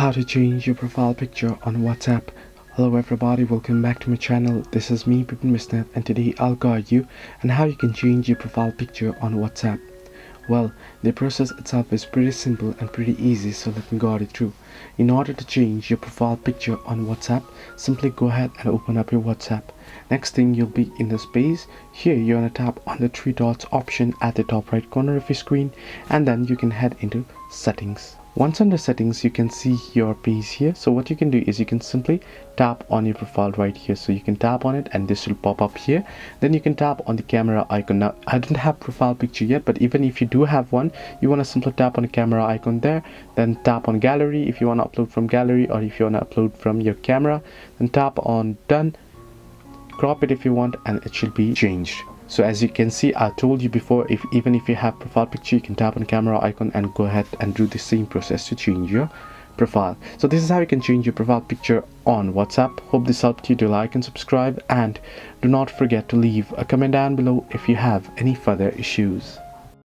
How to change your profile picture on WhatsApp. Hello everybody, welcome back to my channel. This is me, Pipin Misnath, and today I'll guide you on how you can change your profile picture on WhatsApp. Well, the process itself is pretty simple and pretty easy, so let me guide you through. In order to change your profile picture on WhatsApp, simply go ahead and open up your WhatsApp. Next thing, you'll be in the space. Here you're gonna tap on the three dots option at the top right corner of your screen, and then you can head into settings. Once under settings, you can see your page here. So what you can do is you can simply tap on your profile right here. So you can tap on it and this will pop up here. Then you can tap on the camera icon. Now I don't have profile picture yet, but even if you do have one, you want to simply tap on the camera icon there, then tap on gallery if you want to upload from gallery, or if you want to upload from your camera, then tap on done, crop it if you want, and it should be changed. So as you can see, I told you before, even if you have profile picture, you can tap on the camera icon and go ahead and do the same process to change your profile. So this is how you can change your profile picture on WhatsApp. Hope this helped you. Do like and subscribe, and do not forget to leave a comment down below if you have any further issues.